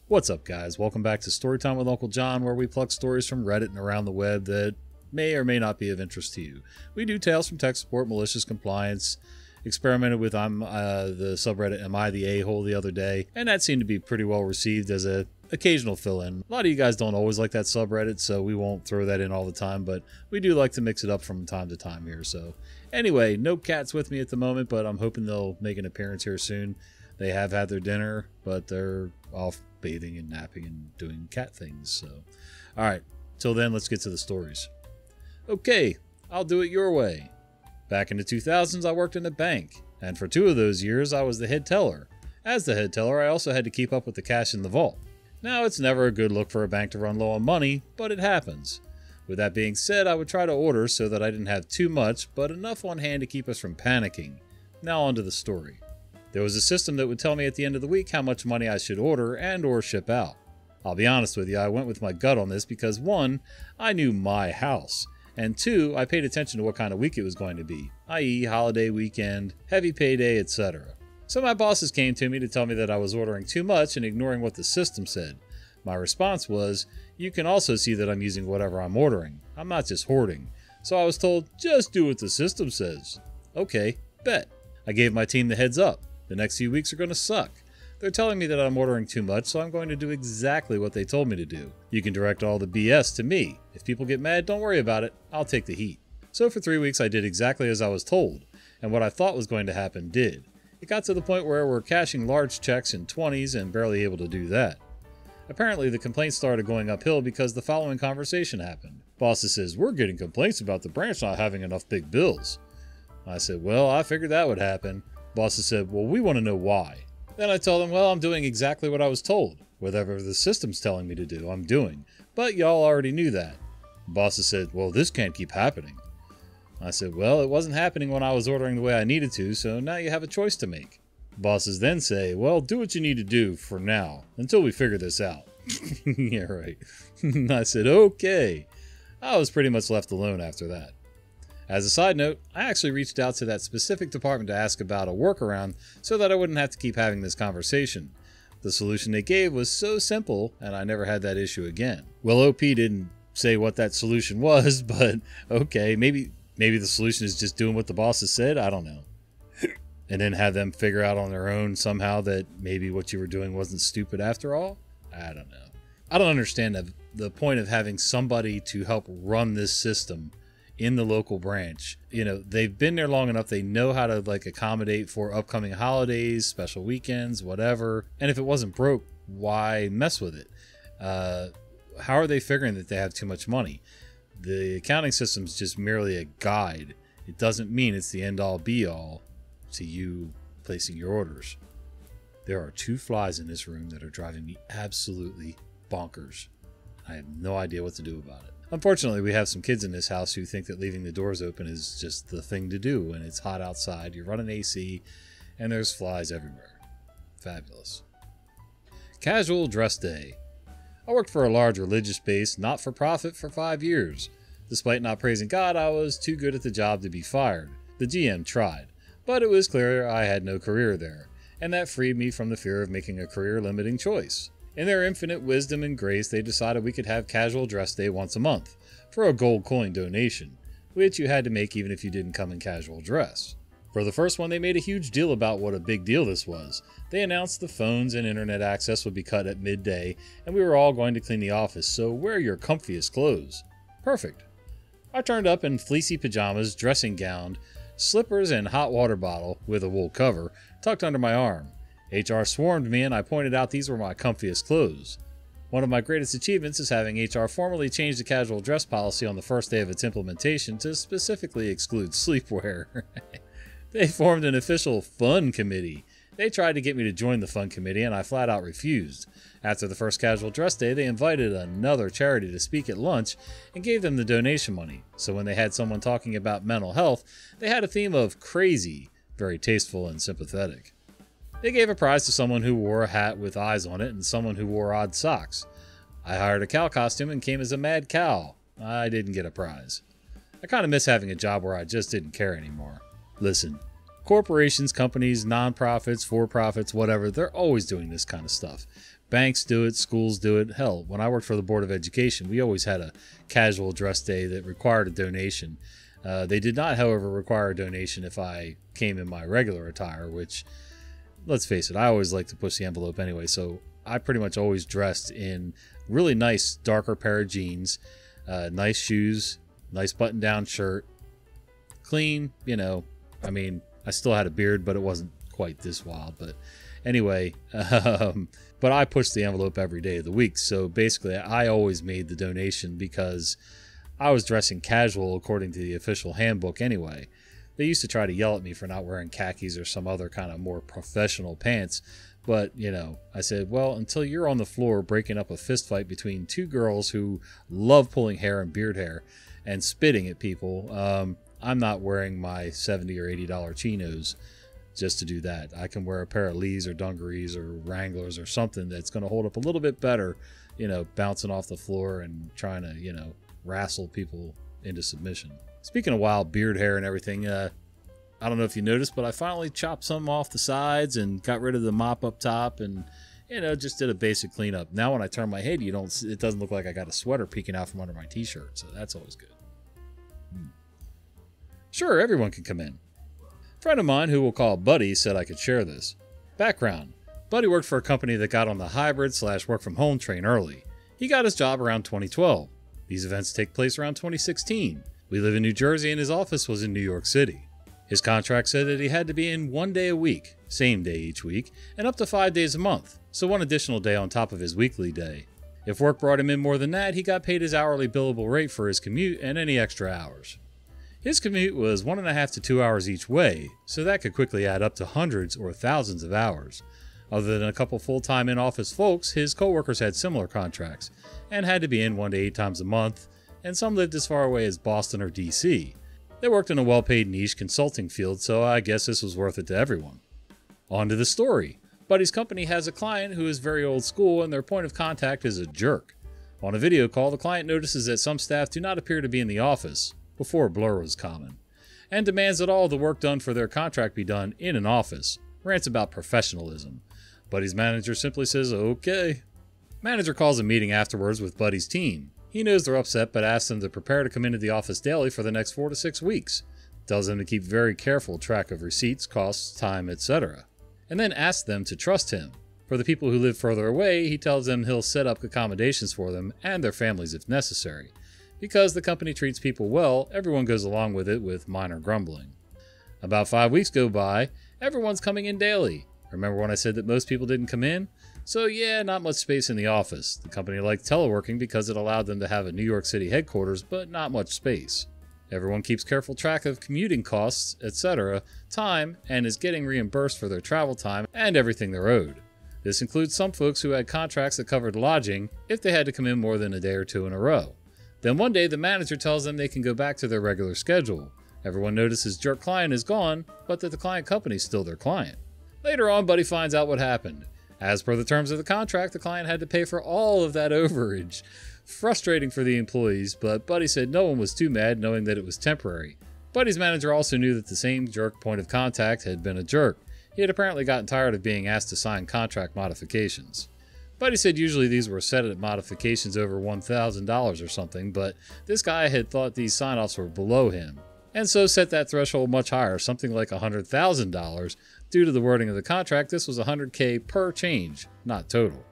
What's up, guys? Welcome back to Storytime with Uncle John, where we pluck stories from Reddit and around the web that may or may not be of interest to you. We do Tales from Tech Support, Malicious Compliance, experimented with the subreddit Am I the A-hole the other day, and that seemed to be pretty well received as a occasional fill-in. A lot of you guys don't always like that subreddit, so we won't throw that in all the time, but we do like to mix it up from time to time here. So anyway, no cats with me at the moment, but I'm hoping they'll make an appearance here soon. They have had their dinner, but they're off bathing and napping and doing cat things. So, all right, till then, let's get to the stories. Okay, I'll do it your way. Back in the 2000s, I worked in a bank, and for 2 of those years, I was the head teller. As the head teller, I also had to keep up with the cash in the vault. Now, it's never a good look for a bank to run low on money, but it happens. With that being said, I would try to order so that I didn't have too much, but enough on hand to keep us from panicking. Now on to the story. There was a system that would tell me at the end of the week how much money I should order and or ship out. I'll be honest with you, I went with my gut on this because 1, I knew my house, and 2, I paid attention to what kind of week it was going to be, i.e. holiday weekend, heavy payday, etc. So my bosses came to me to tell me that I was ordering too much and ignoring what the system said. My response was, you can also see that I'm using whatever I'm ordering. I'm not just hoarding. So I was told, just do what the system says. Okay, bet. I gave my team the heads up. The next few weeks are going to suck. They're telling me that I'm ordering too much, so I'm going to do exactly what they told me to do. You can direct all the BS to me. If people get mad, don't worry about it. I'll take the heat. So for 3 weeks I did exactly as I was told, and what I thought was going to happen did. It got to the point where we're cashing large checks in 20s and barely able to do that. Apparently the complaints started going uphill because the following conversation happened. Bosses says, we're getting complaints about the branch not having enough big bills. I said, well, I figured that would happen. Bosses said, well, we want to know why. Then I told them, well, I'm doing exactly what I was told. Whatever the system's telling me to do, I'm doing. But y'all already knew that. Bosses said, well, this can't keep happening. I said, well, it wasn't happening when I was ordering the way I needed to, so now you have a choice to make. Bosses then say, well, do what you need to do for now, until we figure this out. Yeah, right. I said, okay. I was pretty much left alone after that. As a side note, I actually reached out to that specific department to ask about a workaround so that I wouldn't have to keep having this conversation. The solution they gave was so simple, and I never had that issue again. Well, OP didn't say what that solution was, but okay, maybe the solution is just doing what the bosses said, I don't know. And then have them figure out on their own somehow that maybe what you were doing wasn't stupid after all? I don't know. I don't understand the point of having somebody to help run this system in the local branch. You know, they've been there long enough, they know how to accommodate for upcoming holidays, special weekends, whatever. And if it wasn't broke, why mess with it? How are they figuring that they have too much money? The accounting system is just merely a guide. It doesn't mean it's the end-all be-all to you placing your orders. There are 2 flies in this room that are driving me absolutely bonkers. I have no idea what to do about it. Unfortunately, we have some kids in this house who think that leaving the doors open is just the thing to do when it's hot outside, you're running AC, and there's flies everywhere. Fabulous. Casual dress day. I worked for a large religious base, not-for-profit for 5 years. Despite not praising God, I was too good at the job to be fired. The GM tried, but it was clear I had no career there, and that freed me from the fear of making a career-limiting choice. In their infinite wisdom and grace, they decided we could have casual dress day once a month, for a gold coin donation, which you had to make even if you didn't come in casual dress. For the first one, they made a huge deal about what a big deal this was. They announced the phones and internet access would be cut at midday, and we were all going to clean the office, so wear your comfiest clothes. Perfect. I turned up in fleecy pajamas, dressing gown, slippers, and hot water bottle, with a wool cover, tucked under my arm. HR swarmed me and I pointed out these were my comfiest clothes. One of my greatest achievements is having HR formally change the casual dress policy on the first day of its implementation to specifically exclude sleepwear. They formed an official fun committee. They tried to get me to join the fun committee and I flat out refused. After the first casual dress day, they invited another charity to speak at lunch and gave them the donation money. So when they had someone talking about mental health, they had a theme of crazy, very tasteful and sympathetic. They gave a prize to someone who wore a hat with eyes on it and someone who wore odd socks. I hired a cow costume and came as a mad cow. I didn't get a prize. I kind of miss having a job where I just didn't care anymore. Listen, corporations, companies, non-profits, for-profits, whatever, they're always doing this kind of stuff. Banks do it, schools do it. Hell, when I worked for the Board of Education, we always had a casual dress day that required a donation. They did not, however, require a donation if I came in my regular attire, which, let's face it, I always like to push the envelope anyway, so I pretty much always dressed in really nice, darker pair of jeans, nice shoes, nice button-down shirt, clean, you know. I mean, I still had a beard, but it wasn't quite this wild. But anyway, but I pushed the envelope every day of the week, so basically I always made the donation because I was dressing casual according to the official handbook anyway. They used to try to yell at me for not wearing khakis or some other kind of more professional pants. But, you know, I said, well, until you're on the floor breaking up a fist fight between two girls who love pulling hair and beard hair and spitting at people, I'm not wearing my $70 or $80 chinos just to do that. I can wear a pair of Lees or dungarees or Wranglers or something that's going to hold up a little bit better, you know, bouncing off the floor and trying to, you know, wrestle people into submission. Speaking of wild beard hair and everything, I don't know if you noticed, but I finally chopped some off the sides and got rid of the mop up top and, you know, just did a basic cleanup. Now when I turn my head, it doesn't look like I got a sweater peeking out from under my t-shirt, so that's always good. Sure, everyone can come in. A friend of mine who we'll call Buddy said I could share this. Background. Buddy worked for a company that got on the hybrid/work from home train early. He got his job around 2012. These events take place around 2016. We live in New Jersey and his office was in New York City. His contract said that he had to be in 1 day a week, same day each week, and up to 5 days a month, so 1 additional day on top of his weekly day. If work brought him in more than that, he got paid his hourly billable rate for his commute and any extra hours. His commute was 1.5 to 2 hours each way, so that could quickly add up to hundreds or thousands of hours. Other than a couple full-time in-office folks, his co-workers had similar contracts, and had to be in 1 to 8 times a month, and some lived as far away as Boston or DC. They worked in a well-paid niche consulting field, so I guess this was worth it to everyone. On to the story. Buddy's company has a client who is very old school, and their point of contact is a jerk. On a video call, the client notices that some staff do not appear to be in the office, before blur was common, and demands that all the work done for their contract be done in an office. Rants about professionalism. Buddy's manager simply says, okay. Manager calls a meeting afterwards with Buddy's team. He knows they're upset, but asks them to prepare to come into the office daily for the next 4 to 6 weeks. Tells them to keep very careful track of receipts, costs, time, etc. And then asks them to trust him. For the people who live further away, he tells them he'll set up accommodations for them and their families if necessary. Because the company treats people well, everyone goes along with it with minor grumbling. About 5 weeks go by, everyone's coming in daily. Remember when I said that most people didn't come in? So yeah, not much space in the office. The company liked teleworking because it allowed them to have a New York City headquarters, but not much space. Everyone keeps careful track of commuting costs, etc., time, and is getting reimbursed for their travel time and everything they're owed. This includes some folks who had contracts that covered lodging if they had to come in more than a day or two in a row. Then one day the manager tells them they can go back to their regular schedule. Everyone notices jerk client is gone, but that the client company is still their client. Later on, Buddy finds out what happened. As per the terms of the contract, the client had to pay for all of that overage. Frustrating for the employees, but Buddy said no one was too mad knowing that it was temporary. Buddy's manager also knew that the same jerk point of contact had been a jerk. He had apparently gotten tired of being asked to sign contract modifications. Buddy said usually these were set at modifications over $1,000 or something, but this guy had thought these sign-offs were below him, and so set that threshold much higher, something like $100,000. Due to the wording of the contract, this was $100K per change, not total.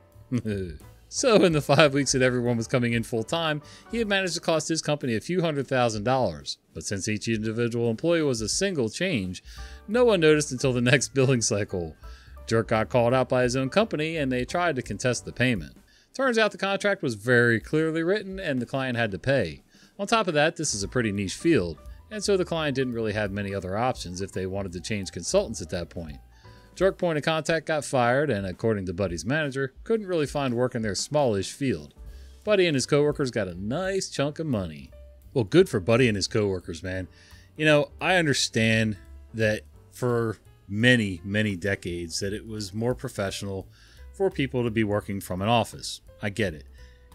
So in the 5 weeks that everyone was coming in full-time, he had managed to cost his company a few $100,000. But since each individual employee was a single change, no one noticed until the next billing cycle. Jerk got called out by his own company, and they tried to contest the payment. Turns out the contract was very clearly written, and the client had to pay. On top of that, this is a pretty niche field, and so the client didn't really have many other options if they wanted to change consultants at that point. Jerk point of contact got fired, and according to Buddy's manager, couldn't really find work in their smallish field. Buddy and his coworkers got a nice chunk of money. Well, good for Buddy and his coworkers, man. You know, I understand that for many, many decades that it was more professional for people to be working from an office. I get it.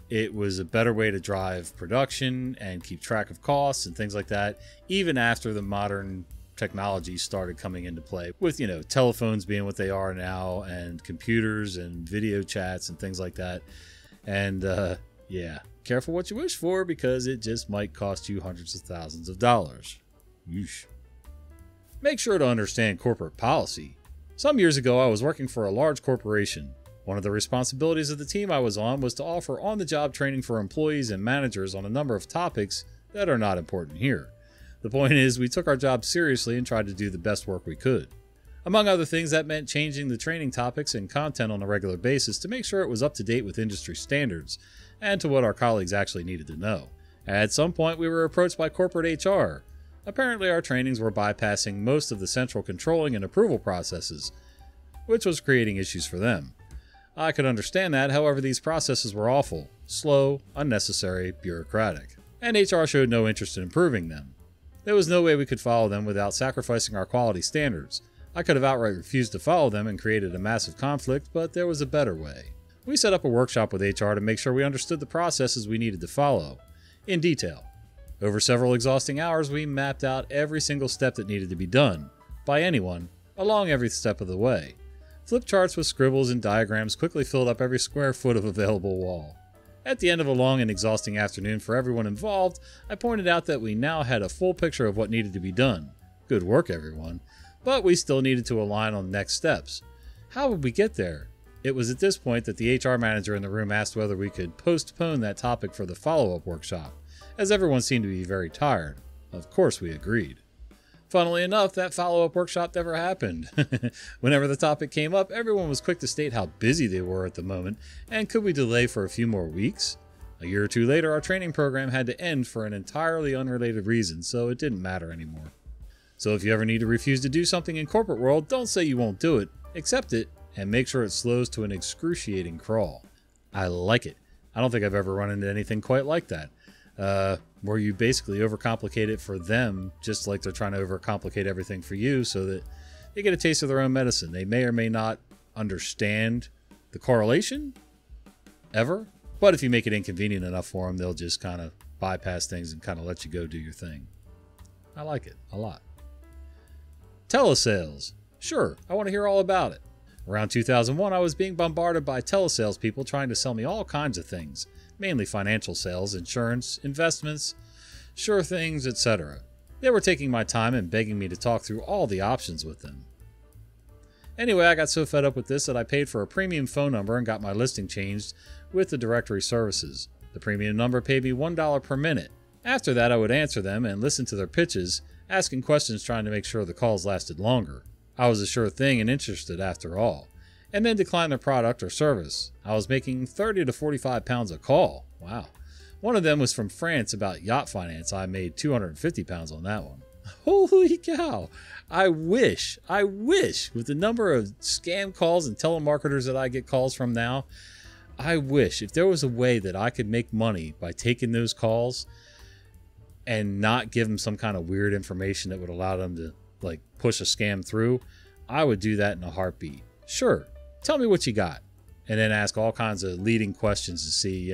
It was a better way to drive production and keep track of costs and things like that, even after the modern technology started coming into play with, telephones being what they are now and computers and video chats and things like that. And yeah, careful what you wish for because it just might cost you hundreds of thousands of dollars. Yeesh. Make sure to understand corporate policy. Some years ago, I was working for a large corporation. One of the responsibilities of the team I was on was to offer on-the-job training for employees and managers on a number of topics that are not important here. The point is, we took our job seriously and tried to do the best work we could. Among other things, that meant changing the training topics and content on a regular basis to make sure it was up to date with industry standards and to what our colleagues actually needed to know. At some point, we were approached by corporate HR. Apparently, our trainings were bypassing most of the central controlling and approval processes, which was creating issues for them. I could understand that, however, these processes were awful, slow, unnecessary, bureaucratic, and HR showed no interest in improving them. There was no way we could follow them without sacrificing our quality standards. I could have outright refused to follow them and created a massive conflict, but there was a better way. We set up a workshop with HR to make sure we understood the processes we needed to follow, in detail. Over several exhausting hours, we mapped out every single step that needed to be done, by anyone, along every step of the way. Flip charts with scribbles and diagrams quickly filled up every square foot of available wall. At the end of a long and exhausting afternoon for everyone involved, I pointed out that we now had a full picture of what needed to be done. Good work, everyone. But we still needed to align on next steps. How would we get there? It was at this point that the HR manager in the room asked whether we could postpone that topic for the follow-up workshop, as everyone seemed to be very tired. Of course we agreed. Funnily enough, that follow-up workshop never happened. Whenever the topic came up, everyone was quick to state how busy they were at the moment, and could we delay for a few more weeks? A year or two later, our training program had to end for an entirely unrelated reason, so it didn't matter anymore. So if you ever need to refuse to do something in corporate world, don't say you won't do it. Accept it, and make sure it slows to an excruciating crawl. I like it. I don't think I've ever run into anything quite like that. Where you basically overcomplicate it for them, just like they're trying to overcomplicate everything for you so that they get a taste of their own medicine. They may or may not understand the correlation, ever, but if you make it inconvenient enough for them, they'll just kind of bypass things and kind of let you go do your thing. I like it a lot. Tes Sales. Sure, I want to hear all about it. Around 2001, I was being bombarded by telesales people trying to sell me all kinds of things. Mainly financial sales, insurance, investments, sure things, etc. They were taking my time and begging me to talk through all the options with them. Anyway, I got so fed up with this that I paid for a premium phone number and got my listing changed with the directory services. The premium number paid me $1 per minute. After that, I would answer them and listen to their pitches, asking questions trying to make sure the calls lasted longer. I was a sure thing and interested after all. And then decline their product or service. I was making 30 to 45 pounds a call. Wow. One of them was from France about yacht finance. I made 250 pounds on that one. Holy cow. I wish, with the number of scam calls and telemarketers that I get calls from now, I wish if there was a way that I could make money by taking those calls and not give them some kind of weird information that would allow them to push a scam through, I would do that in a heartbeat. Sure. Tell me what you got, and then ask all kinds of leading questions to see,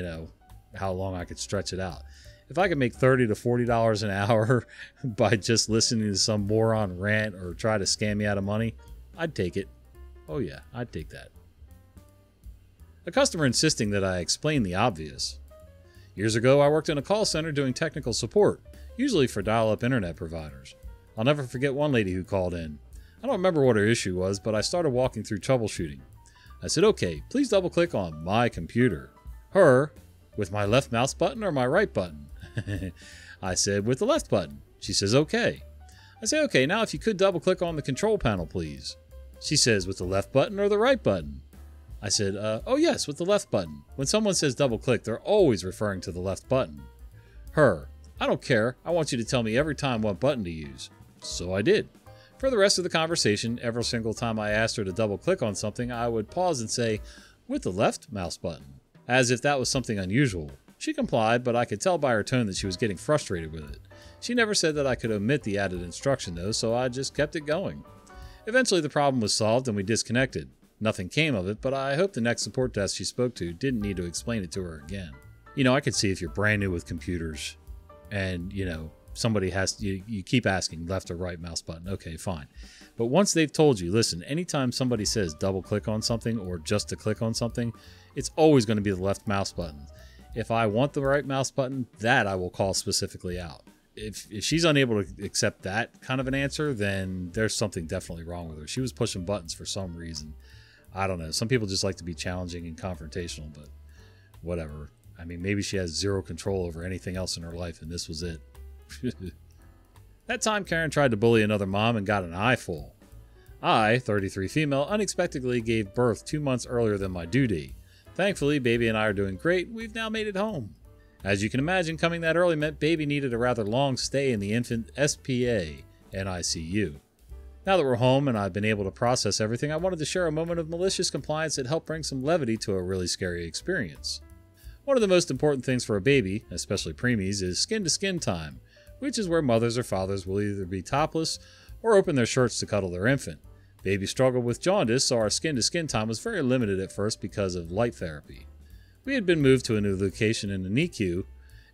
how long I could stretch it out. If I could make $30 to $40 an hour by just listening to some moron rant or try to scam me out of money, I'd take it. Oh yeah, I'd take that. A customer insisting that I explain the obvious. Years ago, I worked in a call center doing technical support, usually for dial-up internet providers. I'll never forget one lady who called in. I don't remember what her issue was, but I started walking through troubleshooting. I said, okay, please double click on my computer. Her, with my left mouse button or my right button? I said, with the left button. She says, okay. I say, okay, now if you could double click on the control panel, please. She says, with the left button or the right button? I said, oh yes, with the left button. When someone says double click, they're always referring to the left button. Her, I don't care. I want you to tell me every time what button to use. So I did. For the rest of the conversation, every single time I asked her to double click on something, I would pause and say, with the left mouse button, as if that was something unusual. She complied, but I could tell by her tone that she was getting frustrated with it. She never said that I could omit the added instruction though, so I just kept it going. Eventually the problem was solved and we disconnected. Nothing came of it, but I hope the next support desk she spoke to didn't need to explain it to her again. I could see if you're brand new with computers and, somebody has you keep asking left or right mouse button. Okay, fine. But once they've told you, listen, anytime somebody says double click on something or just to click on something, it's always going to be the left mouse button. If I want the right mouse button, that I will call specifically out. If she's unable to accept that kind of an answer, then there's something definitely wrong with her. She was pushing buttons for some reason. I don't know. Some people just like to be challenging and confrontational, but whatever. I mean, maybe she has zero control over anything else in her life, and this was it. That time, Karen tried to bully another mom and got an eyeful. I, 33 female, unexpectedly gave birth 2 months earlier than my due date. Thankfully, baby and I are doing great. We've now made it home. As you can imagine, coming that early meant baby needed a rather long stay in the infant SPA NICU. Now that we're home and I've been able to process everything, I wanted to share a moment of malicious compliance that helped bring some levity to a really scary experience. One of the most important things for a baby, especially preemies, is skin-to-skin time, which is where mothers or fathers will either be topless or open their shirts to cuddle their infant. Baby struggled with jaundice, so our skin-to-skin time was very limited at first because of light therapy. We had been moved to a new location in the NICU,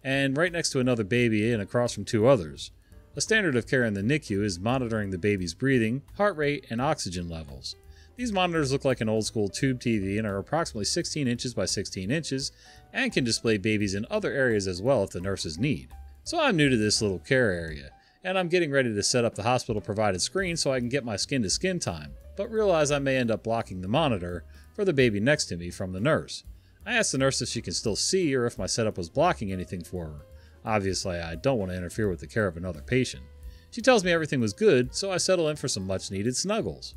and right next to another baby and across from 2 others. A standard of care in the NICU is monitoring the baby's breathing, heart rate, and oxygen levels. These monitors look like an old-school tube TV and are approximately 16 inches by 16 inches and can display babies in other areas as well if the nurses need. So I'm new to this little care area, and I'm getting ready to set up the hospital-provided screen so I can get my skin-to-skin time, but realize I may end up blocking the monitor for the baby next to me from the nurse. I asked the nurse if she can still see or if my setup was blocking anything for her. Obviously, I don't want to interfere with the care of another patient. She tells me everything was good, so I settle in for some much-needed snuggles.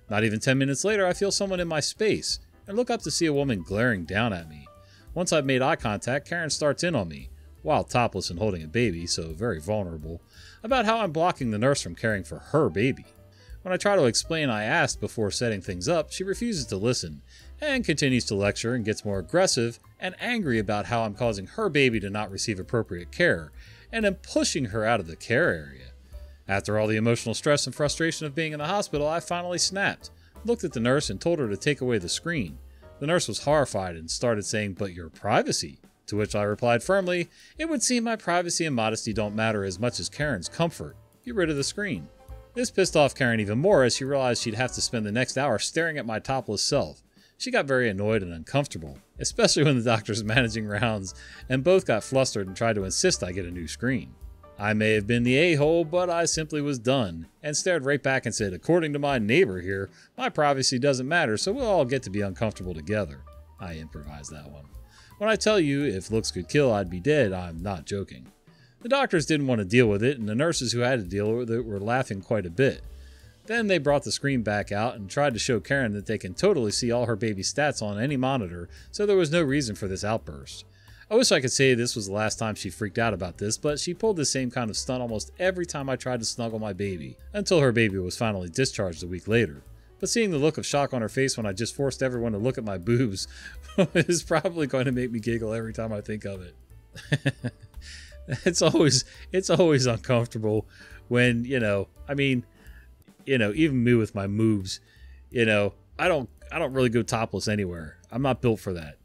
Not even 10 minutes later, I feel someone in my space and look up to see a woman glaring down at me. Once I've made eye contact, Karen starts in on me, while topless and holding a baby, so very vulnerable, about how I'm blocking the nurse from caring for her baby. When I try to explain I asked before setting things up, she refuses to listen and continues to lecture and gets more aggressive and angry about how I'm causing her baby to not receive appropriate care and am pushing her out of the care area. After all the emotional stress and frustration of being in the hospital, I finally snapped, looked at the nurse and told her to take away the screen. The nurse was horrified and started saying, "But your privacy?" To which I replied firmly, "It would seem my privacy and modesty don't matter as much as Karen's comfort. Get rid of the screen." This pissed off Karen even more as she realized she'd have to spend the next hour staring at my topless self. She got very annoyed and uncomfortable, especially when the doctor's managing rounds, and both got flustered and tried to insist I get a new screen. I may have been the a-hole, but I simply was done, and stared right back and said, "According to my neighbor here, my privacy doesn't matter, so we'll all get to be uncomfortable together." I improvised that one. When I tell you, if looks could kill, I'd be dead, I'm not joking. The doctors didn't want to deal with it, and the nurses who had to deal with it were laughing quite a bit. Then they brought the screen back out and tried to show Karen that they can totally see all her baby's stats on any monitor, so there was no reason for this outburst. I wish I could say this was the last time she freaked out about this, but she pulled the same kind of stunt almost every time I tried to snuggle my baby, until her baby was finally discharged a week later. But seeing the look of shock on her face when I just forced everyone to look at my boobs is probably going to make me giggle every time I think of it. It's always uncomfortable when, even me with my moves, I don't really go topless anywhere. I'm not built for that.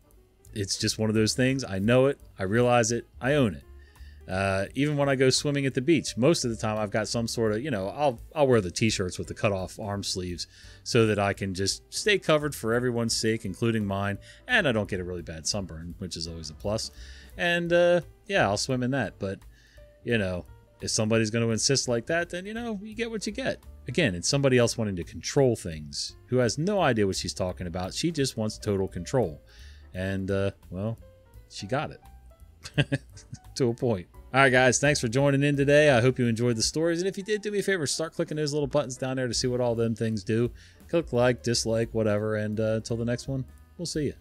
It's just one of those things. I know it. I realize it. I own it. Even when I go swimming at the beach, most of the time I've got some sort of, I'll wear the t-shirts with the cut off arm sleeves so that I can just stay covered for everyone's sake, including mine. And I don't get a really bad sunburn, which is always a plus. And I'll swim in that. But, if somebody's going to insist like that, then, you get what you get. Again, it's somebody else wanting to control things who has no idea what she's talking about. She just wants total control. And, she got it. To a point. All right, guys, thanks for joining in today. I hope you enjoyed the stories. And if you did, do me a favor, start clicking those little buttons down there to see what all them things do. Click like, dislike, whatever. And until the next one, we'll see you.